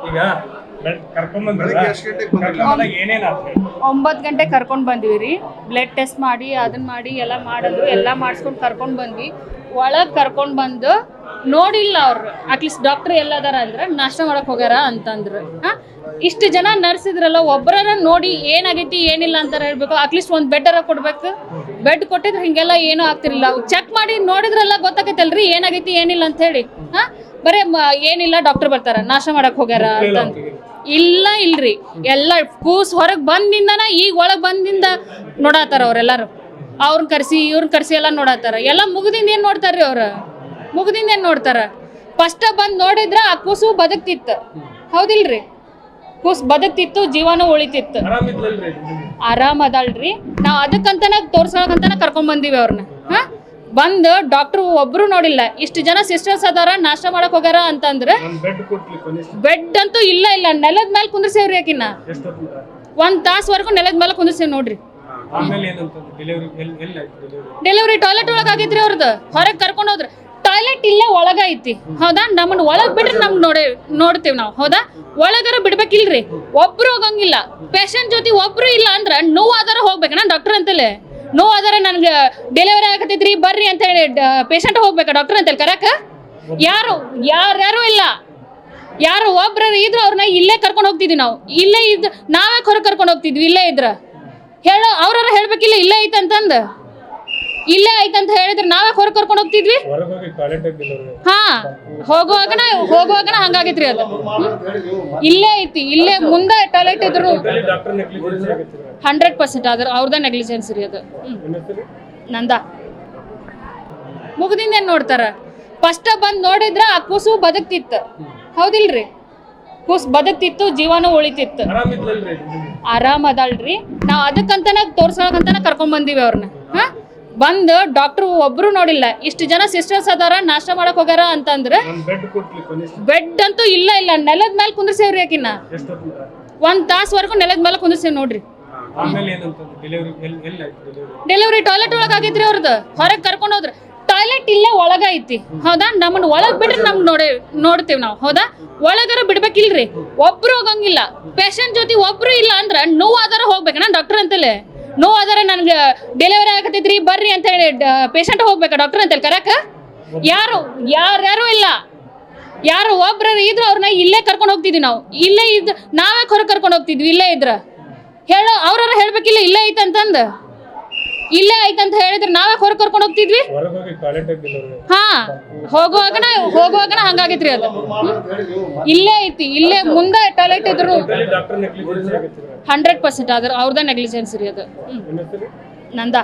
ಈಗ ಕರ್ಕೊಂಡ್ ಏನೇನಾಗ್ತದೆ 9 ಗಂಟೆಗೆ ಕರ್ಕೊಂಡು ಬಂದ್ವಿ ರೀ. ಬ್ಲಡ್ ಟೆಸ್ಟ್ ಮಾಡಿ ಅದನ್ನ ಮಾಡಿ ಎಲ್ಲ ಮಾಡಿದ್ರು, ಎಲ್ಲ ಮಾಡಿಸ್ಕೊಂಡು ಕರ್ಕೊಂಡು ಬಂದ್ವಿ. ಒಳಗೆ ಕರ್ಕೊಂಡು ಬಂದು ನೋಡಿಲ್ಲ ಅವ್ರು. ಅಟ್ಲೀಸ್ಟ್ ಡಾಕ್ಟರ್ ಎಲ್ಲದಾರ ಅಂದ್ರೆ ನಾಷ್ಟ ಮಾಡಕ್ ಹೋಗ್ಯಾರ ಅಂತಂದ್ರು. ಇಷ್ಟು ಜನ ನರ್ಸ್ ಇದ್ರಲ್ಲ, ಒಬ್ಬರ ನೋಡಿ ಏನಾಗೈತಿ ಏನಿಲ್ಲ ಅಂತ ಹೇಳ್ಬೇಕು. ಅಟ್ಲೀಸ್ಟ್ ಒಂದು ಬೆಡ್ ಕೊಡ್ಬೇಕು. ಬೆಡ್ ಕೊಟ್ಟಿದ್ರೆ ಹಿಂಗೆಲ್ಲ ಏನೂ ಆಗ್ತಿರ್ಲಿಲ್ಲ. ಚೆಕ್ ಮಾಡಿ ನೋಡಿದ್ರೆಲ್ಲ ಗೊತ್ತಾಗೈತಲ್ರಿ ಏನಾಗೈತಿ ಏನಿಲ್ಲ ಅಂತ ಹೇಳಿ. ಬರೇ ಏನಿಲ್ಲ ಡಾಕ್ಟರ್ ಬರ್ತಾರ ನಾಷ್ಟ ಮಾಡಕ್ ಹೋಗ್ಯಾರ ಅಂತಂದು. ಇಲ್ರಿ, ಎಲ್ಲ ಕೂಸ್ ಹೊರಗೆ ಬಂದಿಂದನ ಈಗ ಒಳಗೆ ಬಂದಿಂದ ನೋಡಾತಾರ ಅವ್ರೆಲ್ಲಾರು. ಅವ್ರನ್ನ ಕರ್ಸಿ ಇವ್ರನ್ನ ಕರ್ಸಿ ಎಲ್ಲ ನೋಡಾತಾರ. ಎಲ್ಲ ಮುಗ್ದಿಂದ ಏನ್ ನೋಡ್ತಾರ್ರಿ ಅವ್ರ? ಮುಗ್ದಿಂದ ಏನ್ ನೋಡ್ತಾರ? ಫಸ್ಟ್ ಬಂದ್ ನೋಡಿದ್ರ ಆ ಕೂಸು ಬದುಕ್ತಿತ್ತು, ಹೌದಿಲ್ರಿ? ಕೂಸ್ ಬದುಕ್ತಿತ್ತು, ಜೀವನೂ ಉಳಿತಿತ್ತು. ಆರಾಮ್ ಅದಲ್ರಿ. ನಾವ್ ಅದಕ್ಕಂತನ ತೋರ್ಸೋಕಂತನ ಕರ್ಕೊಂಡ್ ಬಂದೀವಿ ಅವ್ರನ್ನ. ಬಂದು ಡಾಕ್ಟರ್ ಒಬ್ರು ನೋಡಿಲ್ಲ. ಇಷ್ಟು ಜನ ಸಿಸ್ಟರ್ಸ್ ಅದಾರ ನಾಷ್ಟ ಮಾಡಕ್ ಹೋಗ್ಯಾರ ಅಂತಂದ್ರೆ ಬೆಡ್ ಅಂತೂ ಇಲ್ಲ. ನೆಲದ ಮೇಲೆ ಕುಂದ್ರಸೇವ್ರಿ. ಆಕಿನ 1 ತಾಸವರೆಗೂ ನೆಲದ ಮೇಲೆ ಕುಂದ್ರಸೇವ್ ನೋಡ್ರಿ. ಡೆಲಿವರಿ ಟಾಯ್ಲೆಟ್ ಒಳಗ ಆಗೈತ್ರಿ ಅವ್ರದ್ದು. ಹೊರಗೆ ಕರ್ಕೊಂಡು ಹೋದ್ರ ಟಾಯ್ಲೆಟ್ ಇಲ್ಲೇ ಒಳಗ ಐತಿ, ಹೌದಾ? ನಮ್ಮನ್ನ ಒಳಗ್ ಬಿಡ್ರಿ, ನಮ್ಗೆ ನೋಡ್ತೇವ್ ನಾವು, ಹೌದಾ? ಒಳಗಾರ ಬಿಡ್ಬೇಕಿಲ್ರಿ. ಒಬ್ರು ಹೋಗಂಗಿಲ್ಲ. ಪೇಷಂಟ್ ಜೊತೆ ಒಬ್ರು ಇಲ್ಲ ಅಂದ್ರ ನೋವು ಆದಾರ ಹೋಗ್ಬೇಕಣ್ಣ ಡಾಕ್ಟರ್ ಅಂತಲೇ. ನೋವು ಆದಾರ ನನ್ಗೆ ಡೆಲಿವರಿ ಆಗತೈತ್ರಿ ಬರ್ರಿ ಅಂತ ಹೇಳಿ ಪೇಷಂಟ್ ಹೋಗ್ಬೇಕಾ ಡಾಕ್ಟರ್ ಅಂತೇಳಿ ಕರಕ? ಯಾರು ಇಲ್ಲ. ಯಾರು ಒಬ್ರ ಇದ್ರು ಅವ್ರನ್ನ ಇಲ್ಲೇ ಕರ್ಕೊಂಡು ಹೋಗ್ತಿದ್ವಿ ನಾವು. ಇಲ್ಲೇ ಇದ್ ನಾವೇ ಹೊರಗೆ ಕರ್ಕೊಂಡು ಹೋಗ್ತಿದ್ವಿ. ಇಲ್ಲೇ ಇದ್ರ ಅವ್ರ ಹೇಳ್ಬೇಕಿಲ್ಲ ಇಲ್ಲೇ ಐತಂತಂದ. ಇಲ್ಲೇ ಐತಂತ ಹೇಳಿದ್ರೆ ನಾವೇ ಹೊರಗೆ ಕರ್ಕೊಂಡು ಹೋಗ್ತಿದ್ವಿ. ಹೋಗುವಾಗನ ಹಂಗಾಗೈತ್ರಿ ಅದು. ಇಲ್ಲೇ ಐತಿ, ಇಲ್ಲೇ ಮುಂದೆ ಟಾಯ್ಲೆಟ್ ಇದ್ರು 100% ಆದ್ರ ಅವ್ರದ ನೆಗ್ಲಿಜೆನ್ಸ್ ರೀ ಅದು. ನಂದ ಮುಗ್ದಿಂದ ಏನ್ ನೋಡ್ತಾರ? ಫಸ್ಟ್ ಬಂದ್ ನೋಡಿದ್ರ ಆ ಕೂಸು ಬದುಕ್ತಿತ್ತು, ಹೌದಿಲ್ರಿ? ಕೂಸ್ ಬದುಕ್ತಿತ್ತು, ಜೀವನೂ ಉಳಿತಿತ್ತು. ಆರಾಮ್ ಅದಲ್ರಿ. ನಾವ್ ಅದಕ್ಕಂತನ ತೋರ್ಸೋಕಂತನ ಕರ್ಕೊಂಡ್ ಬಂದೀವಿ ಅವ್ರನ್ನ. ಬಂದು ಡಾಕ್ಟರ್ ಒಬ್ರು ನೋಡಿಲ್ಲ. ಇಷ್ಟು ಜನ ಸಿಸ್ಟರ್ಸ್ ಅದಾರ ನಾಷ್ಟ ಮಾಡಕ್ ಹೋಗ್ಯಾರ ಅಂತಂದ್ರೆ ಬೆಡ್ ಅಂತೂ ಇಲ್ಲ. ನೆಲದ ಮೇಲೆ ಕುಂದ್ರಸೇವ್ರಿ. ಆಕಿನ 1 ತಾಸವರೆಗೂ ನೆಲದ ಮೇಲೆ ಕುಂದ್ರಸೇವ್ ನೋಡ್ರಿ. ಡೆಲಿವರಿ ಟಾಯ್ಲೆಟ್ ಒಳಗ ಆಗೈತ್ರಿ ಅವ್ರದ್ದು. ಹೊರಗೆ ಕರ್ಕೊಂಡು ಹೋದ್ರ ಟಾಯ್ಲೆಟ್ ಇಲ್ಲೇ ಒಳಗ ಐತಿ, ಹೌದಾ? ನಮ್ಮನ್ನ ಒಳಗ್ ಬಿಡ್ರಿ, ನಮ್ಗೆ ನೋಡ್ತೇವ್ ನಾವು, ಹೌದಾ? ಒಳಗಾರ ಬಿಡ್ಬೇಕಿಲ್ರಿ. ಒಬ್ರು ಹೋಗಂಗಿಲ್ಲ. ಪೇಷಂಟ್ ಜೊತೆ ಒಬ್ರು ಇಲ್ಲ ಅಂದ್ರ ನೋವು ಆದಾರ ಹೋಗ್ಬೇಕಣ್ಣ ಡಾಕ್ಟರ್ ಅಂತಲೇ. ನೋವು ಆದಾರ ನನ್ಗೆ ಡೆಲಿವರಿ ಆಗತೈತ್ರಿ ಬರ್ರಿ ಅಂತ ಹೇಳಿ ಪೇಷಂಟ್ ಹೋಗ್ಬೇಕಾ ಡಾಕ್ಟರ್ ಅಂತೇಳಿ ಕರಕ? ಯಾರು ಇಲ್ಲ. ಯಾರು ಒಬ್ರ ಇದ್ರು ಅವ್ರನ್ನ ಇಲ್ಲೇ ಕರ್ಕೊಂಡು ಹೋಗ್ತಿದ್ವಿ ನಾವು. ಇಲ್ಲೇ ಇದ್ ನಾವೇ ಹೊರಗೆ ಕರ್ಕೊಂಡು ಹೋಗ್ತಿದ್ವಿ. ಇಲ್ಲೇ ಇದ್ರ ಅವ್ರ ಹೇಳ್ಬೇಕಿಲ್ಲ ಇಲ್ಲೇ ಐತಂತಂದ. ಇಲ್ಲೇ ಐತಂತ ಹೇಳಿದ್ರೆ ನಾವೇ ಹೊರಗೆ ಕರ್ಕೊಂಡು ಹೋಗ್ತಿದ್ವಿ. ಹೋಗುವಾಗನ ಹಂಗಾಗೈತ್ರಿ ಅದು. ಇಲ್ಲೇ ಐತಿ, ಇಲ್ಲೇ ಮುಂದೆ ಟಾಯ್ಲೆಟ್ ಇದ್ರು 100% ಆದ್ರ ಅವ್ರದ ನೆಗ್ಲಿಜೆನ್ಸ್ ರೀ ಅದು. ನಂದ